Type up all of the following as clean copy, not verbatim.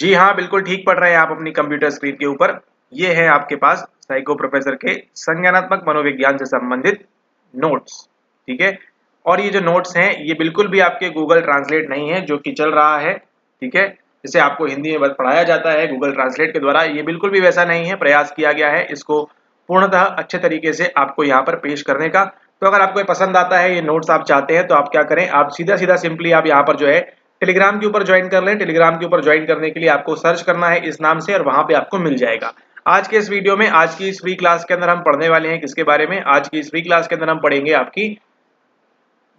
जी हाँ, बिल्कुल ठीक पढ़ रहे हैं आप अपनी कंप्यूटर स्क्रीन के ऊपर। ये है आपके पास साइको प्रोफेसर के संज्ञानात्मक मनोविज्ञान से संबंधित नोट्स, ठीक है? और ये जो नोट्स हैं, ये बिल्कुल भी आपके गूगल ट्रांसलेट नहीं है जो कि चल रहा है, ठीक है? जिसे आपको हिंदी में बस पढ़ाया जाता है गूगल ट्रांसलेट के द्वारा, ये बिल्कुल भी वैसा नहीं है। प्रयास किया गया है इसको पूर्णतः अच्छे तरीके से आपको यहाँ पर पेश करने का। तो अगर आपको ये पसंद आता है, ये नोट्स आप चाहते हैं, तो आप क्या करें, आप सीधा-सीधा सिंपली आप यहाँ पर जो है टेलीग्राम के ऊपर ज्वाइन कर लें। टेलीग्राम के ऊपर ज्वाइन करने के लिए आपको सर्च करना है इस नाम से और वहां पे आपको मिल जाएगा। आज के इस वीडियो में, आज की इस फ्री क्लास के अंदर हम पढ़ने वाले हैं किसके बारे में? आज की इस फ्री क्लास के अंदर हम पढ़ेंगे आपकी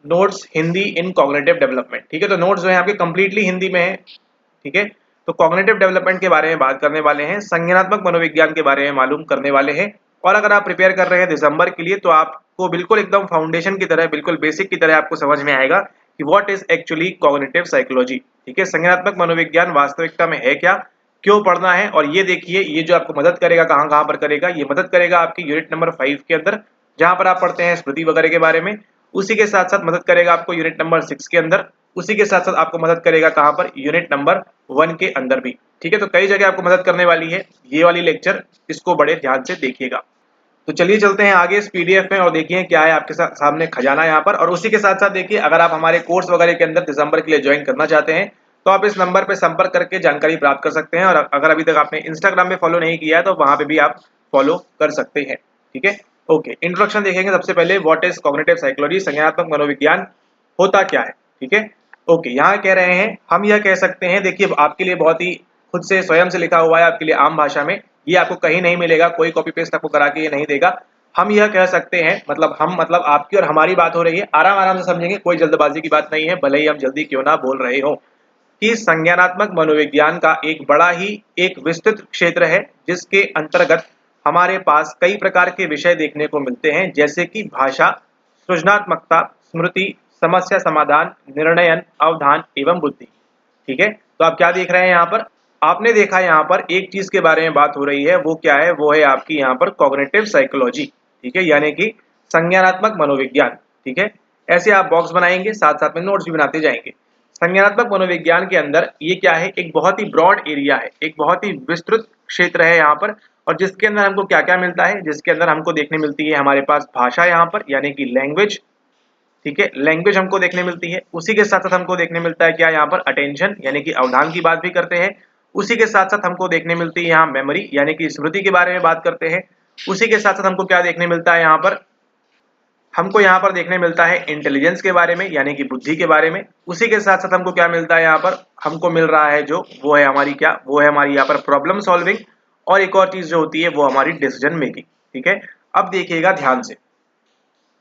नोट्स हिंदी इन कॉग्निटिव डेवलपमेंट, ठीक है? तो नोट्स जो है आपके कंप्लीटली हिंदी में है, ठीक है? तो कॉग्निटिव डेवलपमेंट के बारे में बात करने वाले हैं, संज्ञानात्मक मनोविज्ञान के बारे में मालूम करने वाले हैं। और अगर आप प्रिपेयर कर रहे हैं दिसंबर के लिए, तो आपको बिल्कुल एकदम फाउंडेशन की तरह, बिल्कुल बेसिक की तरह आपको समझ में आएगा कि what is actually cognitive psychology, ठीक है? संज्ञानात्मक मनोविज्ञान वास्तविकता में है क्या, क्यों पढ़ना है। और ये देखिए, ये जो आपको मदद करेगा कहाँ कहाँ पर करेगा, ये मदद करेगा आपकी यूनिट नंबर 5 के अंदर, जहां पर आप पढ़ते हैं स्मृति वगैरह के बारे में। उसी के साथ साथ मदद करेगा आपको यूनिट नंबर 6 के अंदर। उसी के साथ साथ आपको मदद करेगा कहां पर, यूनिट नंबर 1 के अंदर भी, ठीक है? तो कई जगह आपको मदद करने वाली है ये वाली लेक्चर, इसको बड़े ध्यान से देखिएगा। तो चलिए चलते हैं आगे इस पीडीएफ में और देखिए क्या है आपके सामने खजाना यहाँ पर। और उसी के साथ साथ देखिए, अगर आप हमारे कोर्स वगैरह के अंदर दिसंबर के लिए ज्वाइन करना चाहते हैं, तो आप इस नंबर पर संपर्क करके जानकारी प्राप्त कर सकते हैं। और अगर अभी तक आपने इंस्टाग्राम पे फॉलो नहीं किया है, तो वहां पे भी आप फॉलो कर सकते हैं, ठीक है? ओके, इंट्रोडक्शन देखेंगे सबसे पहले। व्हाट इज कॉग्निटिव साइकोलॉजी, संज्ञानात्मक मनोविज्ञान होता क्या है, ठीक है? ओके, यहाँ कह रहे हैं, हम यह कह सकते हैं, देखिए आपके लिए बहुत ही खुद से स्वयं से लिखा हुआ है, आपके लिए आम भाषा में, ये आपको कहीं नहीं मिलेगा, कोई कॉपी पेस्ट आपको करा के ये नहीं देगा। हम यह कह सकते हैं, मतलब हम मतलब आपकी और हमारी बात हो रही है, आराम आराम से समझेंगे, कोई जल्दबाजी की बात नहीं है, भले ही हम जल्दी क्यों ना बोल रहे हो, कि संज्ञानात्मक मनोविज्ञान का एक बड़ा ही एक विस्तृत क्षेत्र है, जिसके अंतर्गत हमारे पास कई प्रकार के विषय देखने को मिलते हैं, जैसे कि भाषा, सृजनात्मकता, स्मृति, समस्या समाधान, निर्णयन, अवधान एवं बुद्धि, ठीक है? तो आप क्या देख रहे हैं यहाँ पर? आपने देखा यहाँ पर एक चीज के बारे में बात हो रही है, वो क्या है? वो है आपकी यहाँ पर कॉग्निटिव साइकोलॉजी, ठीक है? यानी कि संज्ञानात्मक मनोविज्ञान, ठीक है? ऐसे आप बॉक्स बनाएंगे, साथ साथ में नोट्स भी बनाते जाएंगे। संज्ञानात्मक मनोविज्ञान के अंदर ये क्या है? एक बहुत ही ब्रॉड एरिया है, एक बहुत ही विस्तृत क्षेत्र है यहाँ पर। और जिसके अंदर हमको क्या क्या मिलता है? जिसके अंदर हमको देखने मिलती है हमारे पास भाषा यहाँ पर, यानी कि लैंग्वेज, ठीक है? लैंग्वेज हमको देखने मिलती है। उसी के साथ साथ हमको देखने मिलता है क्या यहाँ पर? अटेंशन, यानी कि अवधान की बात भी करते हैं। उसी के साथ साथ हमको देखने मिलती है यहाँ मेमोरी, यानी कि स्मृति के बारे में बात करते हैं। उसी के साथ साथ हमको क्या देखने मिलता है यहाँ पर? हमको यहाँ पर देखने मिलता है इंटेलिजेंस के बारे में, यानी कि बुद्धि के बारे में। उसी के साथ साथ हमको क्या मिलता है यहाँ पर? हमको मिल रहा है जो, वो है हमारी क्या, वो है हमारी यहाँ पर प्रॉब्लम सॉल्विंग। और एक और चीज जो होती है वो हमारी डिसीजन मेकिंग, ठीक है? अब देखिएगा ध्यान से,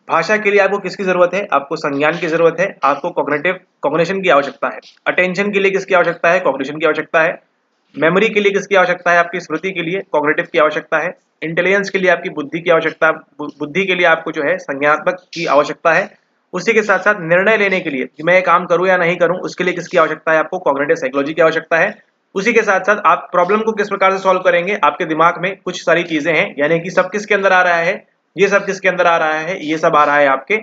भाषा के लिए आपको किसकी जरूरत है? आपको संज्ञान की जरूरत है, आपको कॉग्निशन की आवश्यकता है। अटेंशन के लिए किसकी आवश्यकता है? कॉग्निशन की आवश्यकता है। मेमोरी के लिए किसकी आवश्यकता है? आपकी स्मृति के लिए कॉग्निटिव की आवश्यकता है। इंटेलिजेंस के लिए आपकी बुद्धि की आवश्यकता, बुद्धि के लिए आपको जो है संज्ञानात्मक की आवश्यकता है। उसी के साथ साथ निर्णय लेने के लिए कि मैं ये काम करूं या नहीं करूं, उसके लिए किसकी आवश्यकता है? आपको कॉग्निटिव साइकोलॉजी की आवश्यकता है। उसी के साथ साथ आप प्रॉब्लम को किस प्रकार से सॉल्व करेंगे, आपके दिमाग में कुछ सारी चीजें हैं, यानी कि सब किसके अंदर आ रहा है? ये सब किसके अंदर आ रहा है? ये सब आ रहा है आपके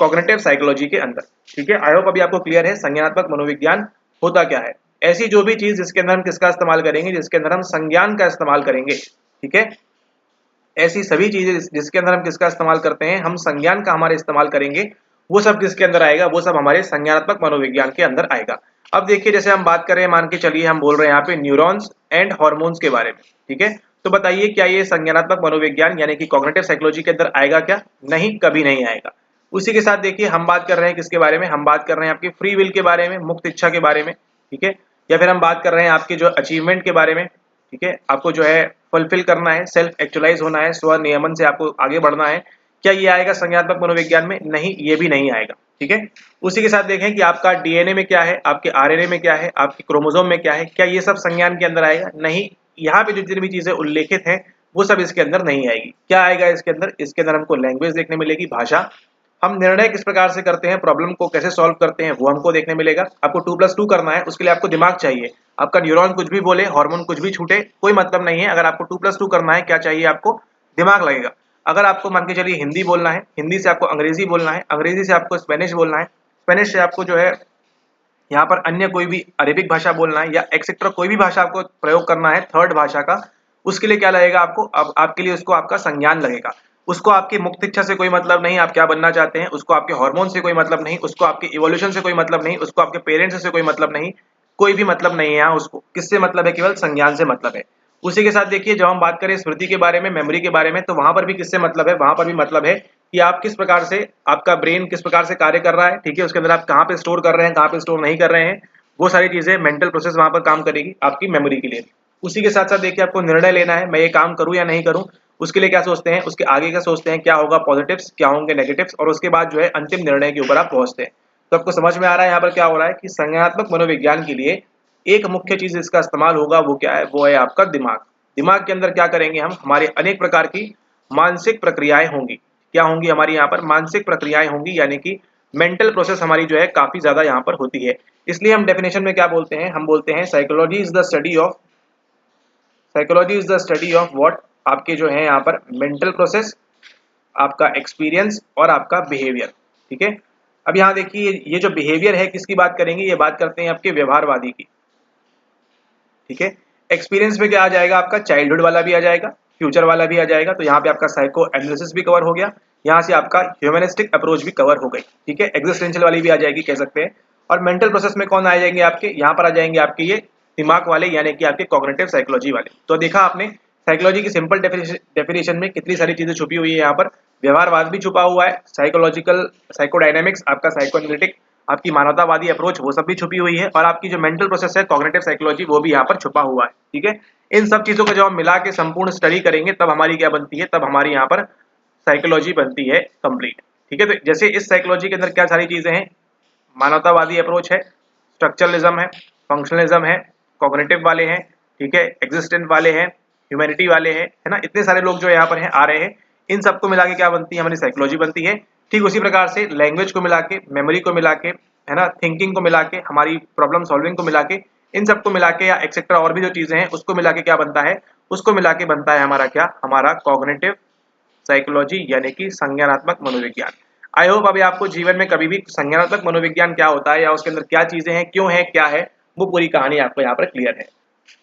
कॉग्निटिव साइकोलॉजी के अंदर, ठीक है? आई होप अभी आपको क्लियर है संज्ञानात्मक मनोविज्ञान होता क्या है। ऐसी जो भी चीज जिसके अंदर हम किसका इस्तेमाल करेंगे, जिसके अंदर हम संज्ञान का इस्तेमाल करेंगे, ठीक है? ऐसी सभी चीजें जिसके अंदर हम किसका इस्तेमाल करते हैं, हम संज्ञान का हमारे इस्तेमाल करेंगे, वो सब किसके अंदर आएगा? वो सब हमारे संज्ञानात्मक मनोविज्ञान के अंदर आएगा। अब देखिए, जैसे हम बात करें, मान के चलिए हम बोल रहे हैं यहाँ पे न्यूरॉन्स एंड हॉर्मोन्स के बारे में, ठीक है? तो बताइए, क्या ये संज्ञानात्मक मनोविज्ञान यानी कि कॉग्निटिव साइकोलॉजी के अंदर आएगा क्या? नहीं, कभी नहीं आएगा। उसी के साथ देखिए, हम बात कर रहे हैं किसके बारे में? हम बात कर रहे हैं आपकी फ्री विल के बारे में, मुक्त इच्छा के बारे में, ठीक है? या फिर हम बात कर रहे हैं आपके जो अचीवमेंट के बारे में, ठीक है? आपको जो है फुलफिल करना है, सेल्फ एक्चुअलाइज होना है, स्व नियमन से आपको आगे बढ़ना है। क्या ये आएगा संज्ञानात्मक मनोविज्ञान में? नहीं, ये भी नहीं आएगा, ठीक है? उसी के साथ देखें कि आपका डीएनए में क्या है, आपके आरएनए में क्या है, आपके क्रोमोसोम में क्या है, क्या ये सब संज्ञान के अंदर आएगा? नहीं। यहाँ पे जो जितनी भी चीजें उल्लेखित हैं, वो सब इसके अंदर नहीं आएगी। क्या आएगा इसके अंदर? इसके अंदर हमको लैंग्वेज देखने मिलेगी, भाषा। हम निर्णय किस प्रकार से करते हैं, प्रॉब्लम को कैसे सॉल्व करते हैं, वो हमको देखने मिलेगा। आपको 2+2 करना है, उसके लिए आपको दिमाग चाहिए। आपका न्यूरॉन कुछ भी बोले, हार्मोन कुछ भी छूटे, कोई मतलब नहीं है। अगर आपको 2+2 करना है, क्या चाहिए आपको? दिमाग लगेगा। अगर आपको मान के चलिए हिंदी बोलना है, हिंदी से आपको अंग्रेजी बोलना है, अंग्रेजी से आपको स्पेनिश बोलना है, स्पेनिश से आपको जो है यहाँ पर अन्य कोई भी अरेबिक भाषा बोलना है या एक्सेट्रा कोई भी भाषा आपको प्रयोग करना है थर्ड भाषा का, उसके लिए क्या लगेगा आपको, अब आपके लिए उसको आपका संज्ञान लगेगा। उसको आपकी मुक्त इच्छा से कोई मतलब नहीं, आप क्या बनना चाहते हैं, उसको आपके हार्मोन से कोई मतलब नहीं, उसको आपके इवोल्यूशन से कोई मतलब नहीं, उसको आपके पेरेंट्स से कोई मतलब नहीं, कोई भी मतलब नहीं है यहाँ। उसको किससे मतलब है, केवल संज्ञान से मतलब है। उसी के साथ देखिए, जब हम बात करें स्मृति के बारे में, मेमोरी के बारे में, तो वहां पर भी किससे मतलब है, वहां पर भी मतलब है कि आप किस प्रकार से, आपका ब्रेन किस प्रकार से कार्य कर रहा है, ठीक है, उसके अंदर आप कहाँ पे स्टोर कर रहे हैं, कहाँ पे स्टोर नहीं कर रहे हैं, वो सारी चीजें मेंटल प्रोसेस वहां पर काम करेगी आपकी मेमोरी के लिए। उसी के साथ साथ देखिए, आपको निर्णय लेना है, मैं ये काम करूं या नहीं करूं, उसके लिए क्या सोचते हैं, उसके आगे क्या सोचते हैं, क्या होगा पॉजिटिव्स, क्या होंगे नेगेटिव्स, और उसके बाद जो है अंतिम निर्णय के ऊपर आप पहुंचते हैं। तो आपको समझ में आ रहा है यहाँ पर क्या हो रहा है कि संज्ञानात्मक मनोविज्ञान के लिए एक मुख्य चीज इसका इस्तेमाल होगा, वो क्या है, वो है आपका दिमाग। दिमाग के अंदर क्या करेंगे हम, हमारे अनेक प्रकार की मानसिक प्रक्रियाएं होंगी। क्या होंगी हमारी यहाँ पर, मानसिक प्रक्रियाएं होंगी, यानी कि मेंटल प्रोसेस हमारी जो है काफी ज्यादा यहाँ पर होती है। इसलिए हम डेफिनेशन में क्या बोलते हैं, हम बोलते हैं psychology is the study of, psychology is the study of what, आपके जो है यहाँ पर मेंटल प्रोसेस, आपका एक्सपीरियंस और आपका बिहेवियर। ठीक है, अब यहाँ देखिए, ये जो बिहेवियर है किसकी बात करेंगे, ये बात करते हैं आपके व्यवहारवादी की। ठीक है, एक्सपीरियंस में क्या आ जाएगा आपका, चाइल्डहुड वाला भी आ जाएगा, फ्यूचर वाला भी आ जाएगा। तो यहाँ पे आपका साइको एनालिसिस भी कवर हो गया, यहाँ से आपका ह्यूमनिस्टिक अप्रोच भी कवर हो गई। ठीक है, एग्जिस्टेंशियल वाली भी आ जाएगी कह सकते हैं। और मेंटल प्रोसेस में कौन आ जाएंगे आपके, यहाँ पर आ जाएंगे आपके ये दिमाग वाले, यानी कि आपके कॉग्निटिव साइकोलॉजी वाले। तो देखा आपने साइकोलॉजी की सिंपल डेफिनेशन में कितनी सारी चीजें छुपी हुई है। यहाँ पर व्यवहारवाद भी छुपा हुआ है, साइकोलॉजिकल, साइकोडायनेमिक्स, आपका साइकोएनालिटिक, आपकी मानवतावादी अप्रोच, वो सब भी छुपी हुई है, और आपकी जो मेंटल प्रोसेस है कॉग्निटिव साइकोलॉजी, वो भी यहाँ पर छुपा हुआ है। ठीक है, इन सब चीजों को जब हम मिला के संपूर्ण स्टडी करेंगे, तब हमारी क्या बनती है, तब हमारी यहाँ पर साइकोलॉजी बनती है कंप्लीट। ठीक है, तो जैसे इस साइकोलॉजी के अंदर क्या सारी चीजें हैं, मानवतावादी अप्रोच है, स्ट्रक्चरलिज्म है, फंक्शनलिज्म है, कॉग्निटिव वाले हैं, ठीक है, एग्जिस्टेंट वाले हैं, ह्यूमैनिटी वाले हैं, है ना, इतने सारे लोग जो यहाँ पर हैं, आ रहे हैं। इन सबको मिला के क्या बनती है, हमारी साइकोलॉजी बनती है। ठीक उसी प्रकार से लैंग्वेज को मिला के, मेमोरी को मिला के, है ना, थिंकिंग को मिला के, हमारी प्रॉब्लम सॉल्विंग को मिला के, इन सबको मिला के या एक्सेट्रा और भी जो चीजें हैं उसको मिला के क्या बनता है, उसको मिला के बनता है हमारा क्या, हमारा कॉग्निटिव साइकोलॉजी, यानी कि संज्ञानात्मक मनोविज्ञान। आई होप अभी आपको जीवन में कभी भी संज्ञानात्मक मनोविज्ञान क्या होता है या उसके अंदर क्या चीजें हैं, क्यों है, क्या है, वो पूरी कहानी आपको यहाँ पर क्लियर है।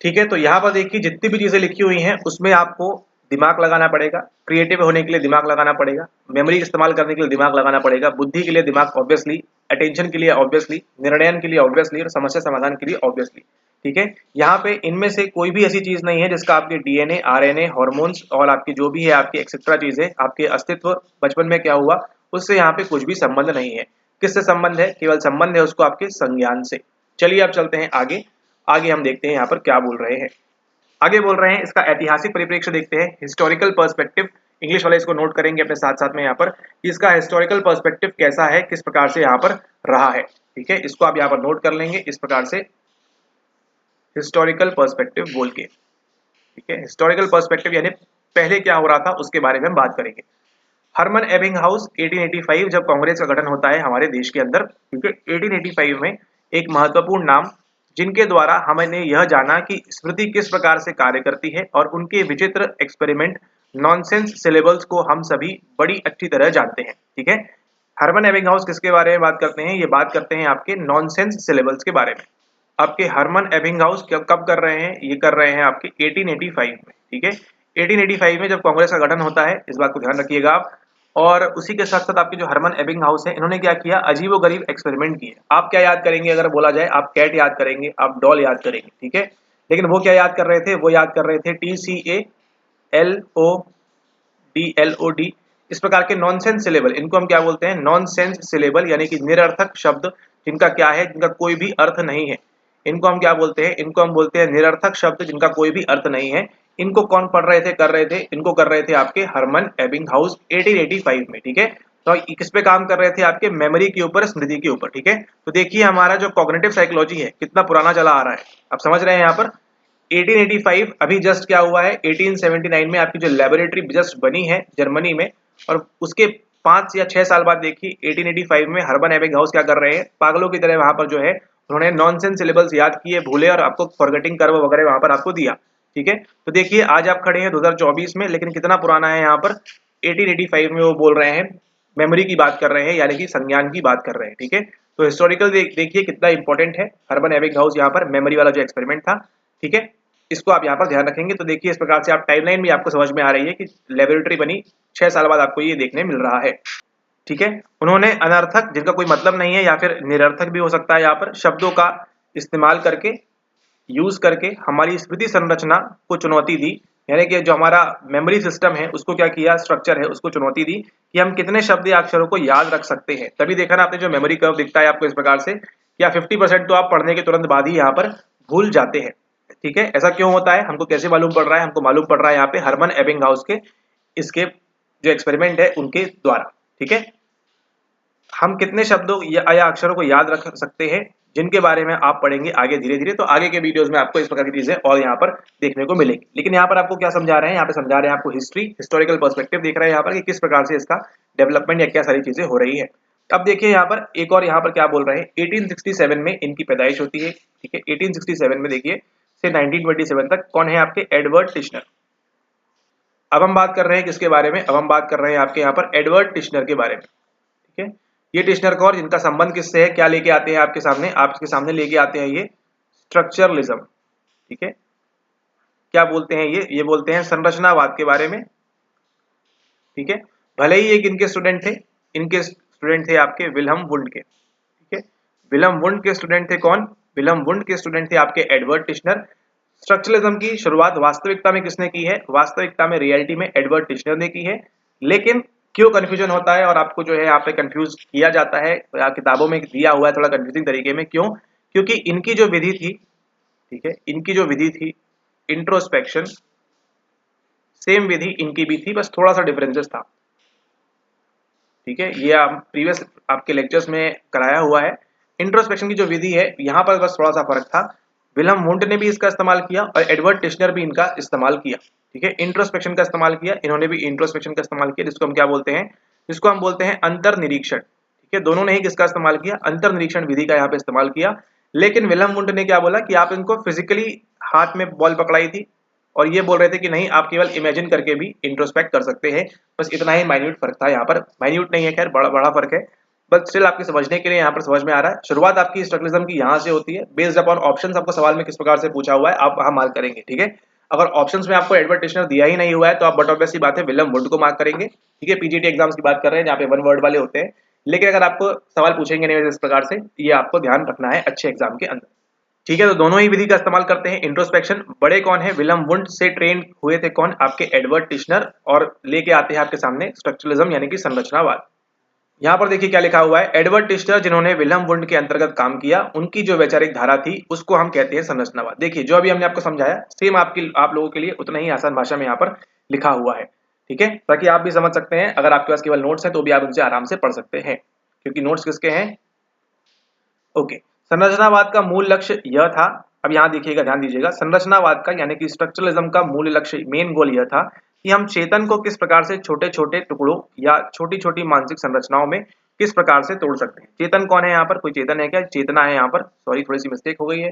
ठीक है, तो यहाँ पर देखिए जितनी भी चीजें लिखी हुई हैं उसमें आपको दिमाग लगाना पड़ेगा, क्रिएटिव होने के लिए दिमाग लगाना पड़ेगा, मेमोरी इस्तेमाल करने के लिए दिमाग लगाना पड़ेगा, बुद्धि के लिए दिमाग ऑब्वियसली, अटेंशन के लिए ऑब्वियसली, निर्णयन के लिए ऑब्वियसली, और समस्या समाधान के लिए ऑब्वियसली। ठीक है, यहाँ पे इनमें से कोई भी ऐसी चीज नहीं है जिसका आपके डीएनए, आरएनए, हॉर्मोन्स और आपकी जो भी है आपकी एक्सेट्रा चीजें, आपके अस्तित्व बचपन में क्या हुआ उससे यहाँ पे कुछ भी संबंध नहीं है। किससे संबंध है, केवल संबंध है उसको आपके संज्ञान से। चलिए अब चलते हैं आगे। आगे हम देखते हैं यहाँ पर क्या बोल रहे हैं। आगे बोल रहे हैं इसका ऐतिहासिक परिप्रेक्ष्य देखते हैं, हिस्टोरिकल पर्सपेक्टिव। इंग्लिश वाले इसको नोट करेंगे अपने साथ साथ में यहाँ पर कि इसका हिस्टोरिकल पर्सपेक्टिव कैसा है, किस प्रकार से यहाँ पर रहा है। ठीक है, इसको आप यहाँ पर नोट कर लेंगे इस प्रकार से, हिस्टोरिकल पर्सपेक्टिव बोल के। ठीक है, हिस्टोरिकल पर्सपेक्टिव यानी पहले क्या हो रहा था उसके बारे में हम बात करेंगे। हरमन एबिंगहाउस 1885 जब कांग्रेस का गठन होता है हमारे देश के अंदर, क्योंकि 1885 में एक महत्वपूर्ण नाम जिनके द्वारा हमने यह जाना कि स्मृति किस प्रकार से कार्य करती है और उनके विचित्र एक्सपेरिमेंट नॉनसेंस सिलेबल्स को हम सभी बड़ी अच्छी तरह जानते हैं। ठीक है, हरमन एबिंगहाउस किसके बारे में बात करते हैं, ये बात करते हैं आपके नॉनसेंस सिलेबल्स के बारे में। आपके हरमन एबिंगहाउस कब कर रहे हैं, ये कर रहे हैं आपके 1885 में। ठीक है, 1885 में जब कांग्रेस का गठन होता है, इस बात को ध्यान रखिएगा आप। और उसी के साथ साथ आपके जो हरमन एबिंगहाउस है, इन्होंने क्या किया, अजीबोगरीब एक्सपेरिमेंट किए। आप क्या याद करेंगे अगर बोला जाए, आप कैट याद करेंगे, आप डॉल याद करेंगे। ठीक है, लेकिन वो क्या याद कर रहे थे, वो याद कर रहे थे TCALODLOD, इस प्रकार के नॉनसेंस सिलेबल। इनको हम क्या बोलते हैं, नॉनसेंस सिलेबल, यानी कि निरर्थक शब्द, जिनका क्या है, जिनका कोई भी अर्थ नहीं है। इनको हम क्या बोलते हैं, इनको हम बोलते हैं निरर्थक शब्द जिनका कोई भी अर्थ नहीं है। इनको कौन पढ़ रहे थे, कर रहे थे, इनको कर रहे थे आपके हरमन एबिंगहाउस 1885 में। ठीक है, तो किस पे काम कर रहे थे, आपके मेमोरी के ऊपर, स्मृति के ऊपर। ठीक है, तो देखिए हमारा जो कॉग्निटिव साइकोलॉजी है कितना पुराना चला आ रहा है, आप समझ रहे हैं। यहाँ पर 1885 अभी जस्ट क्या हुआ है, 1879 में आपकी जो लेबोरेटरी जस्ट बनी है जर्मनी में, और उसके 5 या 6 साल बाद देखिए 1885 में हरमन एबिंगहाउस क्या कर रहे हैं, पागलों की तरह वहां पर जो है उन्होंने नॉनसेंस सिलेबल्स याद किए, भूले, और आपको फॉरगेटिंग कर्व वगैरह वहां पर आपको दिया। ठीक है, तो देखिए आज आप खड़े हैं 2024 में, लेकिन कितना पुराना है, यहाँ पर 1885 में वो बोल रहे हैं, मेमोरी की बात कर रहे हैं, यानी कि संज्ञान की बात कर रहे हैं। ठीक है, तो हिस्टोरिकल देखिए कितना इंपॉर्टेंट है हर्बन एबिंगहाउस यहाँ पर मेमोरी वाला जो एक्सपेरिमेंट था, ठीक है, इसको आप यहाँ पर ध्यान रखेंगे। तो देखिए इस प्रकार से आप टाइमलाइन भी आपको समझ में आ रही है कि लेबोरेटरी बनी 6 साल बाद आपको ये देखने मिल रहा है, ठीक है। उन्होंने अनर्थक, जिनका कोई मतलब नहीं है या फिर निरर्थक भी हो सकता है, यहाँ पर शब्दों का इस्तेमाल करके, यूज करके हमारी स्मृति संरचना को चुनौती दी, यानी कि जो हमारा मेमोरी सिस्टम है उसको क्या किया, स्ट्रक्चर है उसको चुनौती दी कि हम कितने शब्द या अक्षरों को याद रख सकते हैं। तभी देखा ना आपने जो मेमोरी कर्व दिखता है आपको इस प्रकार से, या 50% तो आप पढ़ने के तुरंत बाद ही यहाँ पर भूल जाते हैं, ठीक है। ऐसा क्यों होता है, हमको कैसे मालूम पड़ रहा है, हमको मालूम पड़ रहा है यहाँ पे हर्मन एबिंगहाउस के इसके जो एक्सपेरिमेंट है उनके द्वारा, ठीक है। हम कितने शब्दों या अक्षरों को याद रख सकते हैं, जिनके बारे में आप पढ़ेंगे आगे धीरे धीरे, तो आगे के वीडियोस में आपको इस प्रकार की चीजें और यहाँ पर देखने को मिलेगी। लेकिन यहाँ पर आपको क्या समझा रहे हैं, यहाँ पे समझा रहे हैं आपको हिस्टोरिकल पर्सपेक्टिव देख रहे हैं यहाँ पर कि किस प्रकार से इसका डेवलपमेंट या क्या सारी चीजें हो रही है। अब देखिए यहाँ पर एक और यहाँ पर क्या बोल रहे हैं, 1867 में इनकी पैदाइश होती है, ठीक है। 1867 में देखिए से 1927 तक कौन है आपके, एडवर्ड टिश्नर। अब हम बात कर रहे हैं किसके बारे में, अब हम बात कर रहे हैं आपके यहाँ पर एडवर्ड टिश्नर के बारे में, ठीक है। ये टिश्नर कौर, जिनका संबंध किससे है, क्या लेके आते हैं आपके सामने लेके आते हैं ये स्ट्रक्चरलिज्म, ठीक है। क्या बोलते हैं ये बोलते हैं संरचनावाद के बारे में, ठीक है। भले ही एक इनके स्टूडेंट थे आपके विल्हम वुंड के, ठीक है। विल्हम वुंड के स्टूडेंट थे कौन, विल्हम वुंड के स्टूडेंट थे आपके एडवर्ड टिश्नर। स्ट्रक्चरलिज्म की शुरुआत वास्तविकता में किसने की है, वास्तविकता में रियलिटी में एडवर्ड टिश्नर ने की है। लेकिन क्यों कंफ्यूजन होता है और आपको जो है यहाँ पे कंफ्यूज किया जाता है, या किताबों में दिया हुआ है थोड़ा कंफ्यूजिंग तरीके में, क्यों, क्योंकि इनकी जो विधि थी, ठीक है, इनकी जो विधि थी इंट्रोस्पेक्शन, सेम विधि इनकी भी थी, बस थोड़ा सा डिफरेंसेस था, ठीक है। ये आप प्रीवियस आपके लेक्चर्स में कराया हुआ है। इंट्रोस्पेक्शन की जो विधि है यहाँ पर बस थोड़ा सा फर्क था, विल्हम वुंड ने भी इसका इस्तेमाल किया और एडवर्ड टिश्नर भी इनका इस्तेमाल किया, ठीक है। इंट्रोस्पेक्शन का इस्तेमाल किया, इन्होंने भी इंट्रोस्पेक्शन का इस्तेमाल किया, जिसको हम क्या बोलते हैं, जिसको हम बोलते हैं अंतर्निरीक्षण, ठीक है। दोनों ने ही किसका इस्तेमाल किया, अंतर्निरीक्षण विधि का यहाँ पे इस्तेमाल किया। लेकिन विल्हम वुंड ने क्या बोला कि आप इनको फिजिकली हाथ में बॉल पकड़ाई थी, और ये बोल रहे थे कि नहीं, आप केवल इमेजिन करके भी इंट्रोस्पेक्ट कर सकते हैं। बस इतना ही माइन्यूट फर्क था, यहाँ पर माइन्यूट नहीं है, खैर बड़ा फर्क है, बट स्टिल आपके समझने के लिए यहाँ पर समझ में आ रहा है। शुरुआत आपकी स्ट्रक्चरलिज्म की यहाँ से होती है, बेस्ड अपॉन ऑप्शंस। आपको सवाल में किस प्रकार से पूछा हुआ है आप वहां मार्क करेंगे, ठीक है। अगर ऑप्शंस में आपको एडवर्ड टिश्नर दिया ही नहीं हुआ है तो आप बट ऑब्वियस बात है विल्हम वुंड को मार्क करेंगे, ठीक है। पीजीटी एग्जाम्स की बात कर रहे हैं जहाँ पे 1 वर्ड वाले होते हैं, लेकिन अगर आपको सवाल पूछेंगे नहीं इस प्रकार से, ये आपको ध्यान रखना है अच्छे एग्जाम के अंदर, ठीक है। तो दोनों ही विधि का इस्तेमाल करते हैं। इंट्रोस्पेक्शन बड़े कौन है, विल्हम वुंड से ट्रेन हुए थे कौन, आपके एडवर्ड टिश्नर, और लेके आते हैं आपके सामने स्ट्रक्चरलिज्म यानी कि संरचनावाद। यहाँ पर देखिए क्या लिखा हुआ है, एडवर्ड टिश्नर जिन्होंने विल्हम वुंड के अंतर्गत काम किया, उनकी जो वैचारिक धारा थी उसको हम कहते हैं संरचनावाद। देखिए जो अभी हमने आपको समझाया सेम आप लोगों के लिए उतना ही आसान भाषा में यहाँ पर लिखा हुआ है, ठीक है, ताकि आप भी समझ सकते हैं। अगर आपके पास केवल नोट्स हैं तो भी आप उनसे आराम से पढ़ सकते हैं, क्योंकि नोट्स किसके हैं, ओके। संरचनावाद का मूल लक्ष्य यह था, अब यहाँ देखिएगा, ध्यान दीजिएगा, संरचनावाद का यानी कि स्ट्रक्चरलिज्म का मूल लक्ष्य, मेन गोल यह था कि हम चेतन को किस प्रकार से छोटे छोटे टुकड़ों या छोटी छोटी मानसिक संरचनाओं में किस प्रकार से तोड़ सकते हैं। चेतन कौन है यहाँ पर, कोई चेतन है क्या, चेतना है यहाँ पर, सॉरी थोड़ी सी मिस्टेक हो गई है,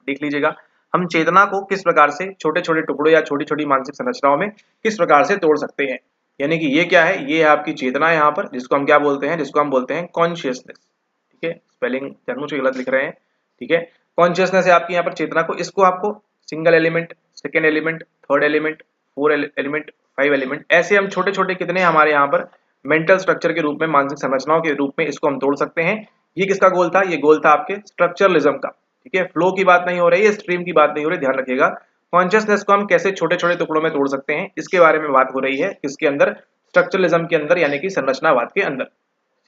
देख लीजिएगा। हम चेतना को किस प्रकार से छोटे छोटे टुकड़ों या छोटी छोटी मानसिक संरचनाओं में किस प्रकार से तोड़ सकते हैं, यानी कि ये क्या है, ये है आपकी चेतना यहाँ पर, जिसको हम क्या बोलते हैं, जिसको हम बोलते हैं कॉन्शियसनेस, ठीक है। स्पेलिंग जानबूझ के गलत लिख रहे हैं, ठीक है। कॉन्शियसनेस है आपकी यहाँ पर चेतना को, इसको आपको single element, second element, third element, 4 element, 5 element, ऐसे हम छोटे छोटे कितने हमारे यहाँ पर मेंटल स्ट्रक्चर के रूप में, मानसिक संरचनाओं के रूप में इसको हम तोड़ सकते हैं। ये किसका गोल था, ये गोल था आपके स्ट्रक्चरलिज्म का, ठीक है। फ्लो की बात नहीं हो रही है, स्ट्रीम की बात नहीं हो रही, ध्यान रखिएगा। कॉन्शियसनेस को हम कैसे छोटे छोटे टुकड़ों में तोड़ सकते हैं, इसके बारे में बात हो रही है, किसके अंदर, स्ट्रक्चरलिज्म के अंदर, यानी कि संरचनावाद के अंदर,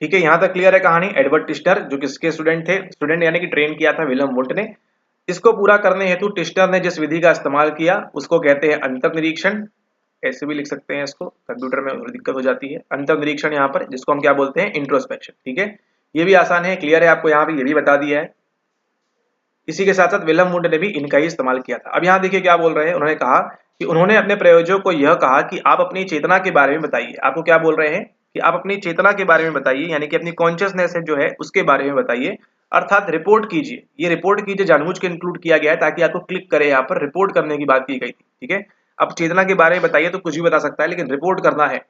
ठीक है। यहाँ तक क्लियर है कहानी। एडवर्ड टिश्नर जो किसके स्टूडेंट थे, स्टूडेंट यानी कि ट्रेन किया था विल्हम वुंड ने। इसको पूरा करने हेतु टिश्नर ने जिस विधि का इस्तेमाल किया उसको कहते हैं अंतर्निरीक्षण, ऐसे भी लिख सकते हैं इसको, कंप्यूटर में दिक्कत हो जाती है। अंतर्निरीक्षण यहाँ पर, जिसको हम क्या बोलते हैं, इंट्रोस्पेक्शन, ठीक है। ये भी आसान है, क्लियर है, आपको यहाँ पे ये भी बता दिया है। इसी के साथ साथ विल्हम वुंड ने भी इनका ही इस्तेमाल किया था। अब यहाँ देखिए क्या बोल रहे हैं, उन्होंने कहा कि उन्होंने अपने प्रयोजकों को यह कहा कि आप अपनी चेतना के बारे में बताइए। आपको क्या बोल रहे हैं कि आप अपनी चेतना के बारे में बताइए, यानी कि अपनी कॉन्शियसनेस जो है उसके बारे में बताइए, अर्थात रिपोर्ट कीजिए। ये रिपोर्ट कीजिए जानबूझ के इंक्लूड किया गया है ताकि आपको क्लिक करे, यहाँ पर रिपोर्ट करने की बात की गई थी, ठीक है। अब चेतना के बारे में बताइए तो कुछ भी बता सकता है, लेकिन रिपोर्ट करना है,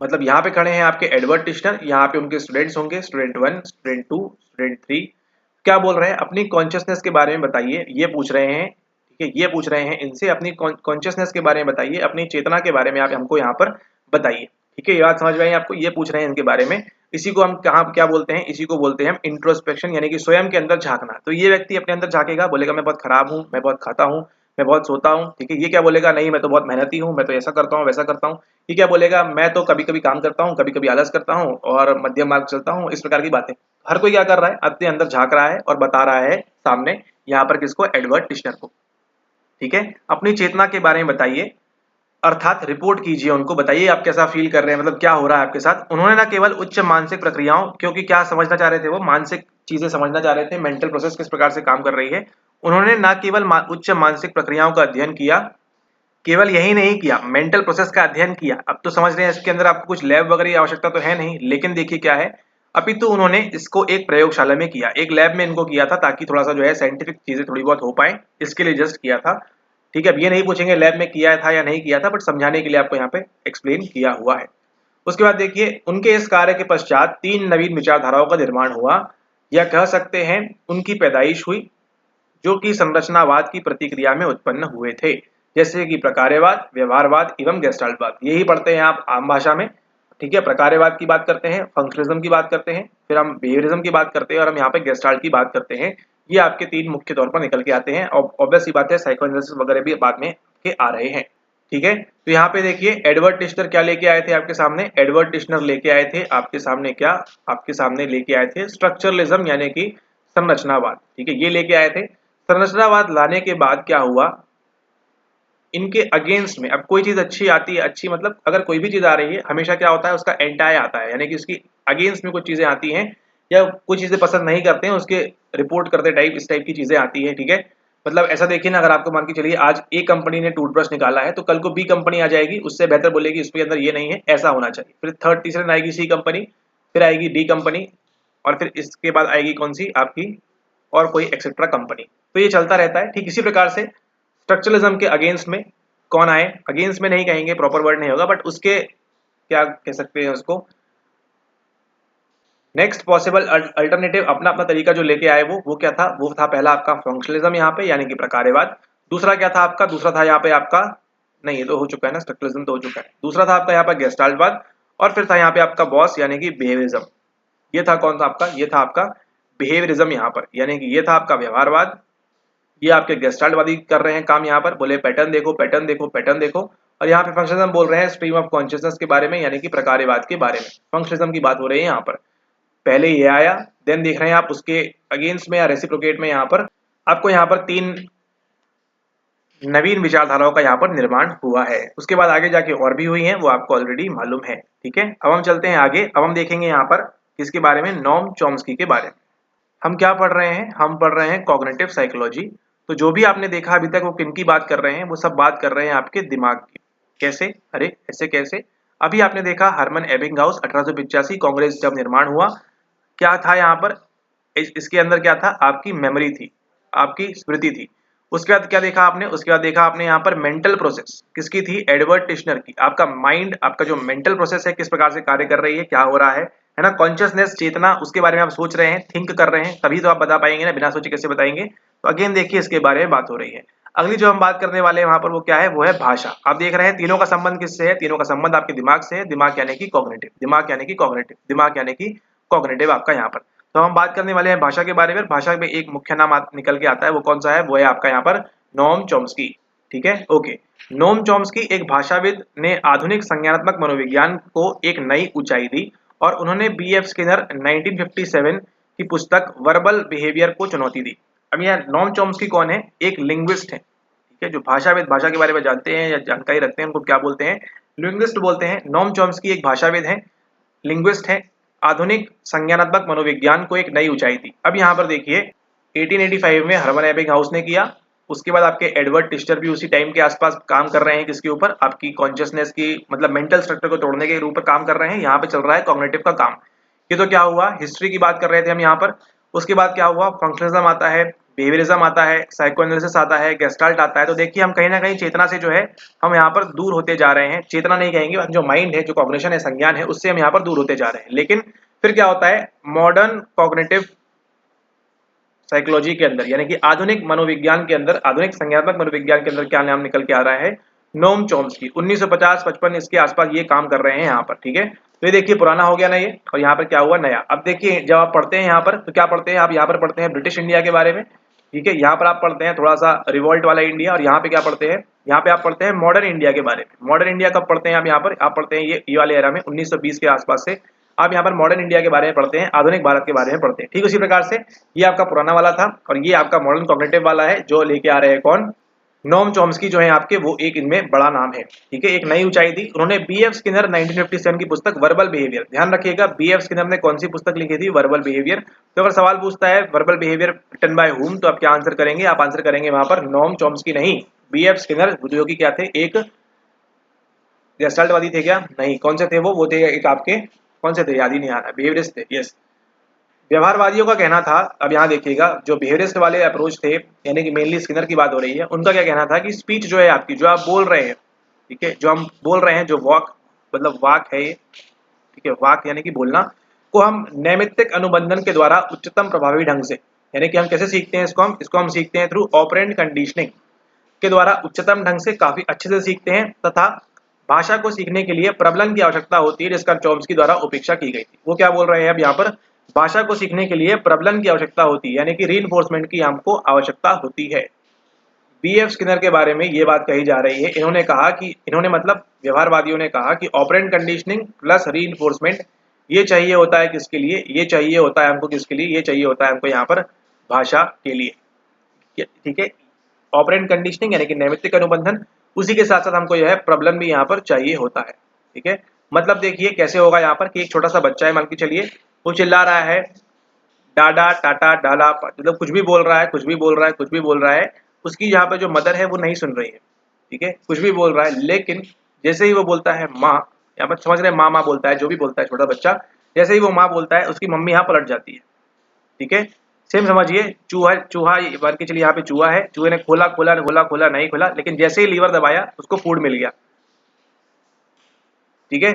मतलब यहाँ पे खड़े हैं आपके एडवर्ड टिश्नर, यहाँ पे उनके स्टूडेंट्स होंगे, स्टूडेंट 1, स्टूडेंट 2, स्टूडेंट 3। क्या बोल रहे हैं? अपनी कॉन्शियसनेस के बारे में बताइए, ये पूछ रहे हैं। ठीक है, ये पूछ रहे हैं इनसे, अपनी कॉन्शियसनेस के बारे में बताइए, अपनी चेतना के बारे में आप हमको यहाँ पर बताइए। ठीक है, ये बात समझ में आई आपको? ये पूछ रहे हैं इनके बारे में। इसी को हम कहाँ क्या बोलते हैं? इसी को बोलते हैं हम इंट्रोस्पेक्शन, यानी कि स्वयं के अंदर झांकना। तो ये व्यक्ति अपने अंदर झांकेगा, बोलेगा मैं बहुत खराब हूँ, मैं बहुत खाता हूँ, मैं बहुत सोता हूँ। ठीक है, ये क्या बोलेगा? नहीं, मैं तो बहुत मेहनती हूँ, मैं तो ऐसा करता हूँ, वैसा करता हूँ। ये क्या बोलेगा? मैं तो कभी कभी काम करता हूँ, कभी कभी आलस करता हूँ और मध्यम मार्ग चलता हूँ। इस प्रकार की बातें हर कोई क्या कर रहा है? अपने अंदर झांक रहा है और बता रहा है सामने, यहाँ पर किसको? एडवर्ड टिश्नर को। ठीक है, अपनी चेतना के बारे में बताइए, अर्थात रिपोर्ट कीजिए, उनको बताइए आप कैसा फील कर रहे हैं, मतलब क्या हो रहा है आपके साथ। उन्होंने ना केवल उच्च मानसिक प्रक्रियाओं, क्योंकि क्या समझना चाह रहे थे? वो मानसिक चीजें समझना चाह रहे थे, मेंटल प्रोसेस किस प्रकार से काम कर रही है। उन्होंने ना केवल उच्च मानसिक प्रक्रियाओं का अध्ययन किया, केवल यही नहीं किया, मेंटल प्रोसेस का अध्ययन किया। अब तो समझ रहे हैं इसके अंदर आपको कुछ लैब वगैरह की आवश्यकता तो है नहीं, लेकिन देखिए क्या है, अपितु उन्होंने इसको एक प्रयोगशाला में किया, एक लैब में इनको किया था, ताकि थोड़ा सा जो है साइंटिफिक चीजें थोड़ी बहुत हो पाए, इसके लिए जस्ट किया था। ठीक है, अब ये नहीं पूछेंगे लैब में किया था या नहीं किया था, बट समझाने के लिए आपको यहाँ पे एक्सप्लेन किया हुआ है। उसके बाद देखिए, उनके इस कार्य के पश्चात 3 नवीन विचारधाराओं का निर्माण हुआ, या कह सकते हैं उनकी पैदाइश हुई, जो कि संरचनावाद की प्रतिक्रिया में उत्पन्न हुए थे, जैसे कि प्रकार्यवाद, व्यवहारवाद एवं गेस्टाल्टवाद। यही पढ़ते हैं आप आम भाषा में। ठीक है, प्रकार्यवाद की बात करते हैं, फंक्शनलिज्म की बात करते हैं, फिर हम बिहेवियरिज्म की बात करते हैं, और हम यहाँ पे गेस्टाल्ट की बात करते हैं। ये आपके 3 मुख्य तौर पर निकल के आते हैं, और ऑब्वियस सी बात है साइकोएनालिसिस वगैरह भी बाद में के आ रहे हैं। ठीक है, तो यहाँ पे देखिए एडवर्ड टिश्नर क्या लेके आए थे आपके सामने? एडवर्ड टिश्नर लेके आए थे आपके सामने क्या? आपके सामने लेके आए थे स्ट्रक्चरलिज्म, यानी कि संरचनावाद। ठीक है, ये लेके आए थे। संरचनावाद लाने के बाद क्या हुआ, इनके अगेंस्ट में अब कोई चीज अच्छी आती है, अच्छी मतलब अगर कोई भी चीज आ रही है, हमेशा क्या होता है? उसका एंटाई आता है, यानी कि उसकी अगेंस्ट में कुछ चीजें आती हैं, या कुछ चीजें पसंद नहीं करते हैं उसके, रिपोर्ट करते टाइप, इस टाइप की चीजें आती है। ठीक है, मतलब ऐसा देखिए ना, अगर आपको मान के चलिए आज ए कंपनी ने टूथब्रश निकाला है, तो कल को बी कंपनी आ जाएगी, उससे बेहतर बोलेगी इसके अंदर ये नहीं है, ऐसा होना चाहिए। फिर थर्ड तीसरे दिन आएगी सी कंपनी, फिर आएगी डी कंपनी, और फिर इसके बाद आएगी कौन सी? आपकी और कोई एक्सेट्रा कंपनी। तो ये चलता रहता है। ठीक इसी प्रकार से स्ट्रक्चरलिज्म के अगेंस्ट में कौन आए? अगेंस्ट में नहीं कहेंगे, प्रॉपर वर्ड नहीं होगा, बट उसके क्या कह सकते हैं उसको, नेक्स्ट पॉसिबल अल्टरनेटिव, अपना अपना तरीका जो लेके आए वो क्या था? वो था पहला आपका फंक्शनलिज्म यहाँ पे, यानी कि प्रकार्यवाद। दूसरा क्या था आपका? दूसरा था यहाँ पे आपका, नहीं ये तो हो चुका है ना, स्ट्रक्चरलिज्म तो हो चुका है। दूसरा था आपका यहाँ पर गेस्टाल्टवाद, और फिर था यहाँ पे आपका बॉस, यानी कि बिहेवियरिज्म। ये था कौन सा आपका? ये था आपका बिहेवियरिज्म यहाँ पर, यानी कि ये था आपका व्यवहारवाद। ये आपके गेस्टाल्टवादी कर रहे हैं काम, यहाँ पर बोले पैटर्न देखो, पैटर्न देखो, पैटर्न देखो। और यहाँ पे फंक्शनलिज्म बोल रहे हैं स्ट्रीम ऑफ कॉन्शियसनेस के बारे में, यानी कि प्रकार्यवाद के बारे में। फंक्शनलिज्म की बात हो रही है यहाँ पर। पहले ये आया, देन देख रहे हैं आप उसके अगेंस्ट में या रेसिप्रोकेट में यहाँ पर आपको यहाँ पर 3 नवीन विचारधाराओं का यहाँ पर निर्माण हुआ है। उसके बाद आगे जाके और भी हुई हैं, वो आपको ऑलरेडी मालूम है। ठीक है, अब हम चलते हैं आगे। अब हम देखेंगे यहाँ पर किसके बारे में? नोम चॉम्स्की के बारे में। हम क्या पढ़ रहे हैं? हम पढ़ रहे हैं कॉग्निटिव साइकोलॉजी। तो जो भी आपने देखा अभी तक, वो किनकी बात कर रहे हैं? वो सब बात कर रहे हैं आपके दिमाग की। कैसे? अरे ऐसे कैसे? अभी आपने देखा हरमन एबिंगहाउस 1885 कांग्रेस जब निर्माण हुआ, क्या था यहाँ पर? इसके अंदर क्या था? आपकी मेमोरी थी, आपकी स्मृति थी। उसके बाद क्या देखा आपने? उसके बाद देखा आपने यहाँ पर मेंटल प्रोसेस किसकी थी? एडवर्ड टिश्नर की। आपका माइंड, आपका जो मेंटल प्रोसेस है किस प्रकार से कार्य कर रही है, क्या हो रहा है ना? कॉन्शियसनेस, चेतना, उसके बारे में आप सोच रहे हैं, थिंक कर रहे हैं, तभी तो आप बता पाएंगे ना, बिना सोचे कैसे बताएंगे? तो अगेन देखिए इसके बारे में बात हो रही है। अगली जो हम बात करने वाले हैं वहां पर, वो क्या है? वो है भाषा। आप देख रहे हैं तीनों का संबंध किससे है? तीनों का संबंध आपके दिमाग से है। दिमाग यानी कि कॉग्निटिव, दिमाग यानी कि कॉग्निटिव, दिमाग यानी कि कॉग्निटिव आपका यहाँ पर। तो हम बात करने वाले हैं भाषा के बारे में। भाषा में एक मुख्य नाम निकल के आता है, वो कौन सा है? वो है आपका यहाँ पर नोम चॉम्स्की। ठीक है, ओके। नोम चॉम्स्की एक भाषाविद ने आधुनिक संज्ञानात्मक मनोविज्ञान को एक नई ऊंचाई दी, और उन्होंने बी.एफ. स्किनर 1957 की पुस्तक वर्बल बिहेवियर को चुनौती दी। अब यह नोम चॉम्स्की कौन है? एक लिंग्विस्ट है। ठीक है, जो भाषाविद, भाषा के बारे में जानते हैं या जानकारी रखते हैं, उनको क्या बोलते हैं? लिंग्विस्ट बोलते हैं। नोम चॉम्स्की एक भाषाविद है, लिंग्विस्ट है, आधुनिक संज्ञानात्मक मनोविज्ञान को एक नई ऊंचाई दी। अब यहाँ पर देखिए 1885 में हरमन एबिंगहाउस ने किया। उसके बाद आपके एडवर्ड टिश्नर भी उसी टाइम के आसपास काम कर रहे हैं, किसके ऊपर? आपकी कॉन्शियसनेस की, मतलब मेंटल स्ट्रक्चर को तोड़ने के ऊपर काम कर रहे हैं। यहाँ पे चल रहा है कॉग्निटिव का काम। ये तो क्या हुआ? हिस्ट्री की बात कर रहे थे हम यहाँ पर। उसके बाद क्या हुआ? फंक्शनलिज्म आता है, बिहेवियरिज्म आता है, साइकोएनालिसिस आता है, गेस्टाल्ट आता है। तो देखिए हम कहीं ना कहीं चेतना से जो है हम यहाँ पर दूर होते जा रहे हैं। चेतना नहीं कहेंगे, जो माइंड है, जो कॉग्निशन है, संज्ञान है, उससे हम यहाँ पर दूर होते जा रहे हैं। लेकिन फिर क्या होता है, मॉडर्न कॉग्निटिव साइकोलॉजी के अंदर, यानी कि आधुनिक मनोविज्ञान के अंदर, आधुनिक संज्ञानात्मक मनोविज्ञान के अंदर क्या नाम निकल के आ रहा है, नोम चॉम्स्की। 1950-55 इसके आसपास ये काम कर रहे हैं यहाँ पर। ठीक है, तो ये देखिए पुराना हो गया ना ये, और यहाँ पर क्या हुआ, नया। अब देखिए जब आप पढ़ते हैं यहाँ पर तो क्या पढ़ते हैं आप, यहाँ पर पढ़ते हैं ब्रिटिश इंडिया के बारे में। ठीक है, यहाँ पर आप पढ़ते हैं थोड़ा सा रिवॉल्ट वाला इंडिया, और यहाँ पे क्या पढ़ते हैं, यहाँ पे आप पढ़ते हैं मॉडर्न इंडिया के बारे में। मॉडर्न इंडिया कब पढ़ते हैं आप, यहाँ पर आप पढ़ते हैं ये वाले एरा में 1920 के आसपास से आप यहाँ पर मॉडर्न इंडिया के बारे में पढ़ते हैं, आधुनिक भारत के बारे में पढ़ते हैं। ठीक उसी प्रकार से ये आपका पुराना वाला था, और ये आपका मॉडर्न कॉग्निटिव वाला है, जो लेके आ रहे हैं कौन, नोम चॉम्स्की जो है आपके, वो एक इनमें बड़ा नाम है। ठीक है, एक नई ऊंचाई दी उन्होंने। बीएफ स्किनर 1957 की पुस्तक वर्बल बिहेवियर, ध्यान रखिएगा बीएफ स्किनर ने कौन सी पुस्तक लिखी थी, वर्बल बिहेवियर। तो अगर सवाल पूछता है verbal behaviour written by whom, तो आप क्या आंसर करेंगे, आप आंसर करेंगे वहां पर नोम चॉम्स्की नहीं, बीएफ स्किनर, जो कि क्या थे, एक गेस्टाल्टवादी थे क्या, नहीं, कौन से थे वो थे एक आपके, कौन से थे याद ही नहीं आ रहा, बिहेवियरिस्ट थे, यस, व्यवहारवादियों का कहना था। अब यहाँ देखिएगा जो बिहेवियरिस्ट वाले अप्रोच थे, यानी कि मेनली स्किनर की बात हो रही है, उनका क्या कहना था कि स्पीच जो है आपकी, जो आप बोल रहे हैं, ठीक है, जो हम बोल रहे हैं, जो वॉक मतलब वाक है ये, ठीक है, वाक यानी कि बोलना, को हम नैमित्तिक अनुबंधन के द्वारा उच्चतम प्रभावी ढंग से, यानी कि हम कैसे सीखते हैं इसको हम सीखते हैं थ्रू ऑपरेंट कंडीशनिंग के द्वारा उच्चतम ढंग से, काफी अच्छे से सीखते हैं। तथा भाषा को सीखने के लिए प्रबलन की आवश्यकता होती है, जिसका चॉम्स्की द्वारा उपेक्षा की गई थी। वो क्या बोल रहे हैं अब यहाँ पर, भाषा को सीखने के लिए प्रबलन की आवश्यकता होती है, यानी कि रीइंफोर्समेंट की हमको आवश्यकता होती है। बीएफ स्किनर के बारे में ये बात कही जा रही है। इन्होंने कहा कि, इन्होंने मतलब व्यवहारवादियों ने कहा कि ऑपरेंट कंडीशनिंग प्लस रीइंफोर्समेंट ये चाहिए होता है किसके लिए, ये चाहिए होता है हमको किसके लिए, ये चाहिए होता है हमको यहाँ पर भाषा के लिए। ठीक है, ऑपरेंट कंडीशनिंग यानी कि नैमित्तिक अनुबंधन, उसी के साथ साथ हमको यह है प्रबलन भी यहाँ पर चाहिए होता है। ठीक है, मतलब देखिए कैसे होगा यहाँ पर कि एक छोटा सा बच्चा है, मान के चलिए, वो चिल्ला रहा है डाडा टाटा डाला, मतलब कुछ भी बोल रहा है, कुछ भी बोल रहा है, कुछ भी बोल रहा है। उसकी यहाँ पे जो मदर है वो नहीं सुन रही है। ठीक है, कुछ भी बोल रहा है, लेकिन जैसे ही वो बोलता है माँ, यहाँ पर समझ रहे हैं, माँ बोलता है, जो भी बोलता है छोटा बच्चा, जैसे ही वो माँ बोलता है उसकी मम्मी यहाँ पलट जाती है। ठीक है, सेम समझिए, चूहा मान के चलिए यहाँ पे चूहा है, चूहे ने खोला खोला खोला खोला नहीं खोला, लेकिन जैसे ही लीवर दबाया उसको फूड मिल गया। ठीक है,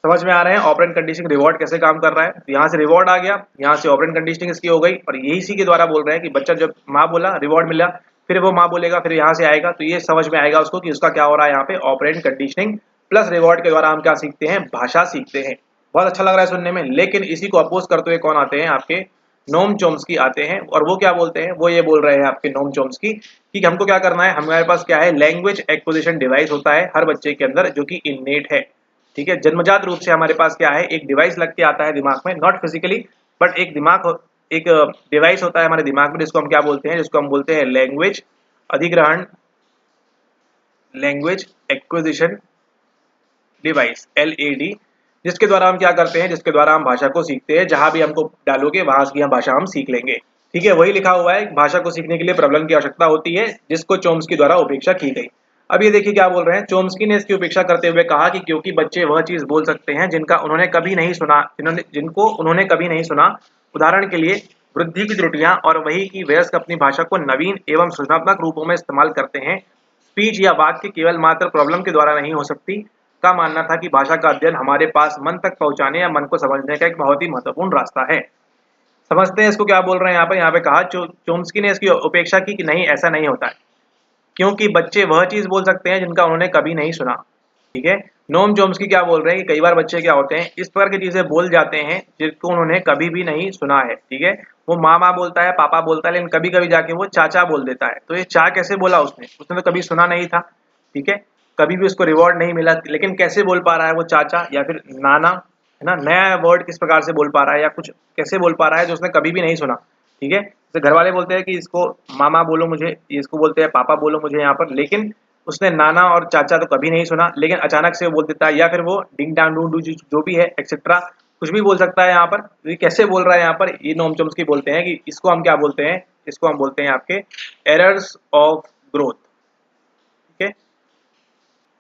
समझ में आ रहे हैं ऑपरेंट कंडीशनिंग रिवॉर्ड कैसे काम कर रहा है। तो यहाँ से रिवॉर्ड आ गया, यहाँ से ऑपरेंट कंडीशनिंग इसकी हो गई, और यही इसी के द्वारा बोल रहे हैं कि बच्चा जब माँ बोला रिवॉर्ड मिला, फिर वो माँ बोलेगा, फिर यहाँ से आएगा, तो ये समझ में आएगा उसको कि उसका क्या हो रहा है यहाँ पे, ऑपरेंट कंडीशनिंग प्लस रिवॉर्ड के द्वारा हम क्या सीखते हैं, भाषा सीखते हैं। बहुत अच्छा लग रहा है सुनने में, लेकिन इसी को अपोज करते हुए कौन आते हैं, आपके नोम चॉम्स्की आते हैं। और वो क्या बोलते हैं, वो ये बोल रहे हैं आपके नोम चॉम्स्की कि हमको क्या करना है, हमारे पास क्या है, लैंग्वेज एक्विजिशन डिवाइस होता है हर बच्चे के अंदर, जो कि इननेट है। ठीक है, जन्मजात रूप से हमारे पास क्या है, एक डिवाइस लग के आता है दिमाग में, नॉट फिजिकली बट एक डिवाइस होता है हमारे दिमाग में, जिसको हम क्या बोलते हैं, जिसको हम बोलते हैं लैंग्वेज अधिग्रहण, लैंग्वेज एक्विजिशन डिवाइस, LAD, जिसके द्वारा हम क्या करते हैं, जिसके द्वारा हम भाषा को सीखते हैं। जहां भी हमको डालोगे वहां की हम भाषा हम सीख लेंगे। ठीक है, वही लिखा हुआ है, भाषा को सीखने के लिए प्रबलन की आवश्यकता होती है, जिसको चॉम्स्की द्वारा उपेक्षा की गई। अब ये देखिए क्या बोल रहे हैं, चॉम्स्की ने इसकी उपेक्षा करते हुए कहा कि क्योंकि बच्चे वह चीज बोल सकते हैं जिनका उन्होंने कभी नहीं सुना, जिनको उन्होंने कभी नहीं सुना। उदाहरण के लिए वृद्धि की त्रुटियां, और वही कि वयस्क अपनी भाषा को नवीन एवं सृजनात्मक रूपों में इस्तेमाल करते हैं। स्पीच या वाक्य केवल मात्र प्रॉब्लम के द्वारा नहीं हो सकती। का मानना था कि भाषा का अध्ययन हमारे पास मन तक पहुंचाने या मन को समझने का एक बहुत ही महत्वपूर्ण रास्ता है। समझते हैं इसको क्या बोल रहे हैं यहाँ पे कहा चॉम्स्की ने इसकी उपेक्षा की कि नहीं, ऐसा नहीं होता है, क्योंकि बच्चे वह चीज बोल सकते हैं जिनका उन्होंने कभी नहीं सुना। ठीक है, नोम चॉम्स्की क्या बोल रहे हैं कि कई बार बच्चे क्या होते हैं, इस प्रकार की चीजें बोल जाते हैं जिनको उन्होंने कभी भी नहीं सुना है। ठीक है, वो माँ बोलता है, पापा बोलता है, लेकिन कभी कभी जाके वो चाचा बोल देता है। तो ये चा कैसे बोला उसने तो कभी सुना नहीं था। ठीक है, कभी भी उसको रिवॉर्ड नहीं मिला, लेकिन कैसे बोल पा रहा है वो चाचा या फिर नाना, है ना, नया वर्ड किस प्रकार से बोल पा रहा है, या कुछ कैसे बोल पा रहा है जो उसने कभी भी नहीं सुना। ठीक है, तो घर वाले बोलते हैं कि इसको मामा बोलो मुझे, इसको बोलते हैं पापा बोलो मुझे यहाँ पर, लेकिन उसने नाना और चाचा तो कभी नहीं सुना, लेकिन अचानक से वो बोल देता है, या फिर वो डिंग डांग डू डू जो भी है एक्सेट्रा कुछ भी बोल सकता है यहाँ पर। ये कैसे बोल रहा है यहाँ पर, ये नोम चॉम्स्की बोलते हैं कि इसको हम क्या बोलते हैं, इसको हम बोलते हैं आपके एरर्स ऑफ ग्रोथ। ठीक है,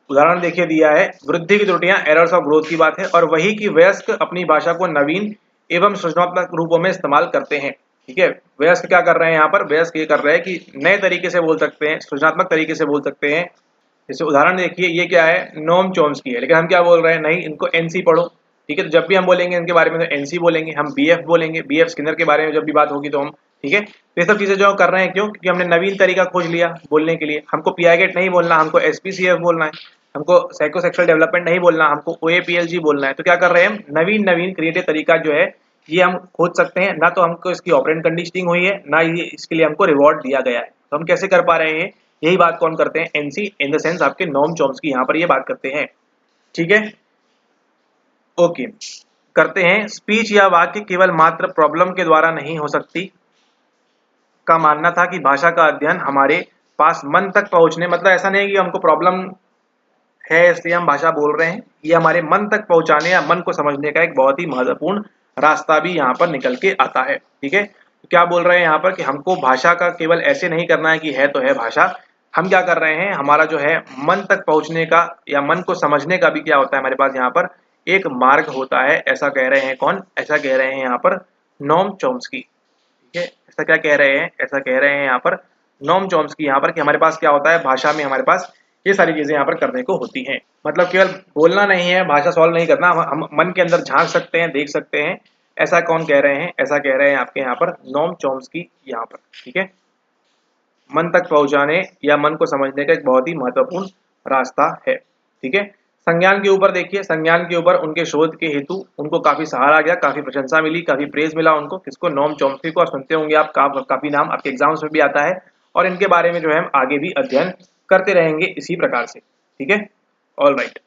उदाहरण देखिए दिया है, वृद्धि की त्रुटियां, एरर्स ऑफ ग्रोथ की बात है, और वही कि वयस्क अपनी भाषा को नवीन एवं सृजनात्मक रूपों में इस्तेमाल करते हैं। ठीक है। वयस्क क्या कर रहे हैं यहाँ पर, वयस्क ये कर रहे हैं कि नए तरीके से बोल सकते हैं, सृजनात्मक तरीके से बोल सकते हैं। जैसे उदाहरण देखिए, ये क्या है, नोम चॉम्स्की है, लेकिन हम क्या बोल रहे हैं, नहीं इनको एनसी पढ़ो। ठीक है, तो जब भी हम बोलेंगे इनके बारे में तो एनसी बोलेंगे, हम बीएफ बोलेंगे, बीएफ स्किनर के बारे में जब भी बात होगी तो हम, ठीक है। तो ये सब चीजें जो हम कर रहे हैं, क्यों, क्योंकि हमने नवीन तरीका खोज लिया बोलने के लिए। हमको पीआईगेट नहीं बोलना, हमको एसपीसीएफ बोलना है, हमको साइकोसेक्सुअल डेवलपमेंट नहीं बोलना, हमको ओएपीएलजी बोलना है। तो क्या कर रहे हैं हम, नवीन नवीन क्रिएटिव तरीका जो है ये हम खोज सकते हैं। ना तो हमको इसकी ऑपरेंट कंडीशनिंग हुई है, ना ये इसके लिए हमको रिवॉर्ड दिया गया है। तो हम कैसे कर पा रहे हैं, यही बात कौन करते हैं, एनसी, इन द सेंस आपके नोम चॉम्स्की यहाँ पर ये बात करते हैं। ठीक है, ओके, करते हैं। स्पीच या वाक्य केवल मात्र प्रॉब्लम के द्वारा नहीं हो सकती का मानना था कि भाषा का अध्ययन हमारे पास मन तक पहुंचने, मतलब ऐसा नहीं है कि हमको प्रॉब्लम है इसलिए हम भाषा बोल रहे हैं, ये हमारे मन तक पहुंचाने या मन को समझने का एक बहुत ही महत्वपूर्ण रास्ता भी यहाँ पर निकल के आता है। ठीक है, तो क्या बोल रहे हैं यहाँ पर कि हमको भाषा का केवल ऐसे नहीं करना है कि है तो है भाषा, हम क्या कर रहे हैं, हमारा जो है मन तक पहुंचने का या मन को समझने का भी क्या होता है हमारे पास यहाँ पर एक मार्ग होता है। ऐसा कह रहे हैं कौन, ऐसा कह रहे हैं यहाँ पर नोम चॉम्स्की। ठीक है, ऐसा क्या कह रहे हैं, ऐसा कह रहे हैं यहाँ पर नोम चॉम्स्की यहाँ पर कि हमारे पास क्या होता है, भाषा में हमारे पास ये सारी चीजें यहाँ पर करने को होती हैं। मतलब केवल बोलना नहीं है, भाषा सॉल्व नहीं करना, हम मन के अंदर झांक सकते हैं, देख सकते हैं। ऐसा कौन कह रहे हैं, ऐसा कह रहे हैं आपके यहाँ पर नोम चॉम्स्की यहाँ पर। ठीक है, मन तक पहुंचाने या मन को समझने का एक बहुत ही महत्वपूर्ण रास्ता है। ठीक है, संज्ञान के ऊपर देखिए, संज्ञान के ऊपर उनके शोध के हेतु उनको काफी सहारा गया, काफी प्रशंसा मिली, काफी प्रेज मिला उनको, किसको, नोम चॉम्स्की को। और सुनते होंगे आप काफी नाम आपके एग्जाम्स में भी आता है, और इनके बारे में जो है हम आगे भी अध्ययन करते रहेंगे इसी प्रकार से। ठीक है, ऑल राइट।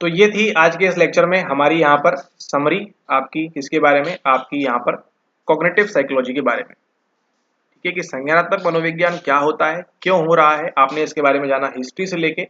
तो ये थी आज के इस लेक्चर में हमारी यहाँ पर समरी आपकी, किसके बारे में, आपकी यहाँ पर कॉग्निटिव साइकोलॉजी के बारे में। ठीक है, कि संज्ञानात्मक मनोविज्ञान क्या होता है, क्यों हो रहा है, आपने इसके बारे में जाना हिस्ट्री से लेके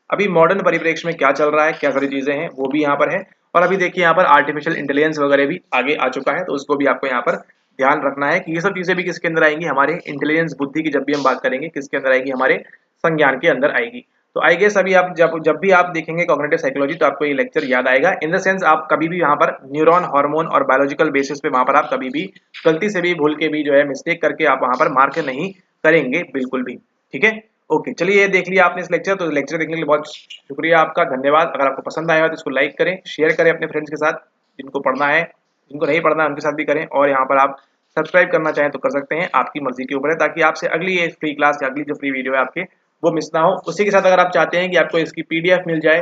अभी मॉडर्न परिप्रेक्ष्य में क्या चल रहा है, क्या सारी चीजें हैं वो भी यहाँ पर है। और अभी देखिए यहाँ पर आर्टिफिशियल इंटेलिजेंस वगैरह भी आगे आ चुका है, तो उसको भी आपको यहाँ पर ध्यान रखना है कि ये सब चीजें भी किसके अंदर आएंगी, हमारे इंटेलिजेंस बुद्धि की जब भी हम बात करेंगे किसके अंदर आएगी, हमारे संज्ञान के अंदर आएगी। तो आई गेस अभी आप जब भी आप देखेंगे कॉग्निटिव साइकोलॉजी तो आपको ये लेक्चर याद आएगा। इन द सेंस आप कभी भी यहाँ पर न्यूरॉन, हार्मोन और बायोलॉजिकल बेसिस पे वहां पर आप कभी भी गलती से भी, भूल के भी जो है मिस्टेक करके आप वहां पर मार्क नहीं करेंगे बिल्कुल भी। ठीक है, ओके, चलिए ये देख लिया आपने इस लेक्चर, तो लेक्चर देखने के लिए बहुत शुक्रिया आपका, धन्यवाद। अगर आपको पसंद आया हो तो इसको लाइक करें, शेयर करें अपने फ्रेंड्स के साथ, जिनको पढ़ना है, जिनको नहीं पढ़ना है उनके साथ भी करें। और यहाँ पर आप सब्सक्राइब करना चाहें तो कर सकते हैं, आपकी मर्जी के ऊपर है, ताकि आपसे अगली ये फ्री क्लास या अगली जो फ्री वीडियो है आपके वो मिस ना हो। उसी के साथ अगर आप चाहते हैं कि आपको इसकी पीडीएफ मिल जाए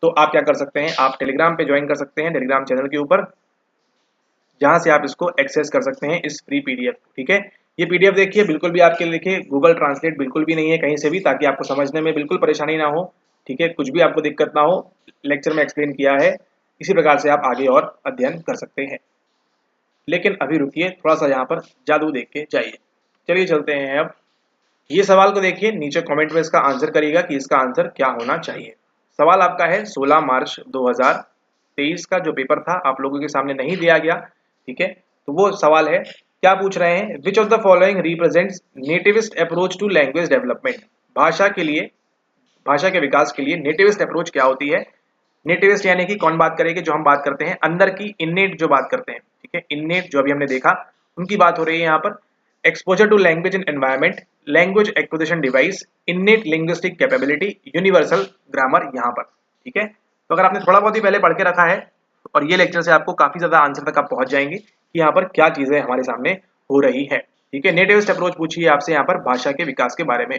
तो आप क्या कर सकते हैं, आप टेलीग्राम पे ज्वाइन कर सकते हैं, टेलीग्राम चैनल के ऊपर, जहां से आप इसको एक्सेस कर सकते हैं इस फ्री पीडीएफ। ठीक है, ये पीडीएफ देखिए बिल्कुल भी आपके लिए देखिए गूगल ट्रांसलेट बिल्कुल भी नहीं है कहीं से भी, ताकि आपको समझने में बिल्कुल परेशानी ना हो। ठीक है, कुछ भी आपको दिक्कत ना हो, लेक्चर में एक्सप्लेन किया है, इसी प्रकार से आप आगे और अध्ययन कर सकते हैं। लेकिन अभी रुकिए, थोड़ा सा यहाँ पर जादू देख के जाइए। चलिए चलते हैं अब, ये सवाल को देखिए, नीचे कमेंट में इसका आंसर करिएगा कि इसका आंसर क्या होना चाहिए। सवाल आपका है 16 मार्च 2023 का जो पेपर था आप लोगों के सामने नहीं दिया गया। ठीक है, तो वो सवाल है, क्या पूछ रहे हैं, which of the following represents nativist approach to language development. भाषा के लिए, भाषा के विकास के लिए नेटिविस्ट अप्रोच क्या होती है। नेटिविस्ट यानी कि कौन बात करेगी, जो हम बात करते हैं अंदर की, इन्नेट जो बात करते हैं। ठीक है, इन्नेट जो अभी हमने देखा उनकी बात हो रही है यहाँ पर। Exposure to language in environment, language acquisition device, innate linguistic capability, universal grammar यहाँ पर। ठीक है, तो अगर आपने थोड़ा बहुत ही पहले पढ़ के रखा है और ये लेक्चर से आपको काफी ज्यादा आंसर तक आप पहुंच जाएंगे कि यहाँ पर क्या चीजें हमारे सामने हो रही है। ठीक है, नेटिविस्ट अप्रोच पूछिए आपसे यहाँ पर भाषा के विकास के बारे में।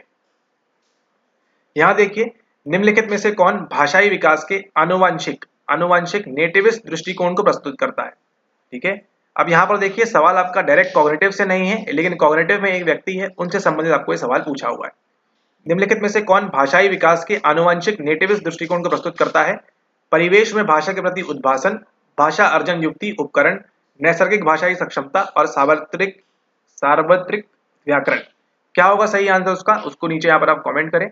यहाँ देखिए, निम्नलिखित में से कौन भाषाई विकास के आनुवंशिक नेटिविस्ट दृष्टिकोण को प्रस्तुत करता है। ठीक है, अब यहाँ पर देखिए सवाल आपका डायरेक्ट कॉग्निटिव से नहीं है, लेकिन कॉग्निटिव में एक व्यक्ति है, उनसे संबंधित आपको ये सवाल पूछा हुआ है। निम्नलिखित में से कौन भाषाई विकास के आनुवंशिक नेटिविस्ट दृष्टिकोण को प्रस्तुत करता है। परिवेश में भाषा के प्रति उद्भाषण, भाषा अर्जन युक्ति उपकरण, नैसर्गिक भाषाई सक्षमता और सार्वत्रिक व्याकरण। क्या होगा सही आंसर उसका, उसको नीचे यहाँ पर आप कमेंट करें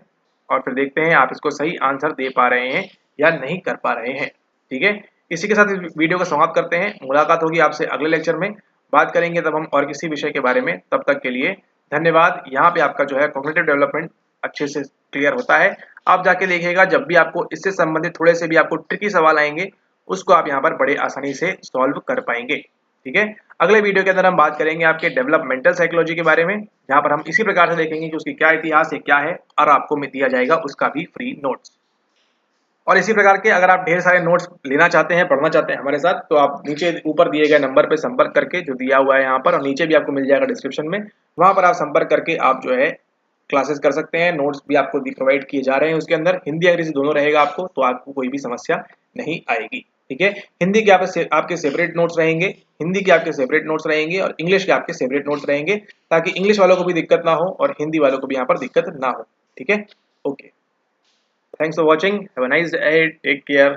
और फिर देखते हैं आप इसको सही आंसर दे पा रहे हैं या नहीं कर पा रहे हैं। ठीक है, इसी के साथ इस वीडियो को समाप्त करते हैं। मुलाकात होगी आपसे अगले लेक्चर में, बात करेंगे तब हम और किसी विषय के बारे में। तब तक के लिए धन्यवाद। यहाँ पे आपका जो है कॉग्निटिव डेवलपमेंट अच्छे से क्लियर होता है। आप जाके देखिएगा, जब भी आपको इससे संबंधित थोड़े से भी आपको ट्रिकी सवाल आएंगे उसको आप यहाँ पर बड़े आसानी से सॉल्व कर पाएंगे। ठीक है। अगले वीडियो के अंदर हम बात करेंगे आपके डेवलपमेंटल साइकोलॉजी के बारे में, जहां पर हम इसी प्रकार से देखेंगे कि उसकी क्या इतिहास है, क्या है, और आपको दिया जाएगा उसका भी फ्री नोट्स। और इसी प्रकार के अगर आप ढेर सारे नोट्स लेना चाहते हैं, पढ़ना चाहते हैं हमारे साथ, तो आप नीचे ऊपर दिए गए नंबर पे संपर्क करके, जो दिया हुआ है यहाँ पर, और नीचे भी आपको मिल जाएगा डिस्क्रिप्शन में, वहां पर आप संपर्क करके आप जो है क्लासेस कर सकते हैं। नोट्स भी आपको प्रोवाइड किए जा रहे हैं उसके अंदर, हिंदी अंग्रेजी दोनों रहेगा आपको, तो आपको कोई भी समस्या नहीं आएगी। ठीक है। हिंदी के आपके सेपरेट नोट्स रहेंगे, हिंदी के आपके सेपरेट नोट्स रहेंगे, और इंग्लिश के आपके सेपरेट नोट्स रहेंगे, ताकि इंग्लिश वालों को भी दिक्कत ना हो और हिंदी वालों को भी यहाँ पर दिक्कत ना हो। ठीक है। Okay, thanks for watching, have a nice day, take care.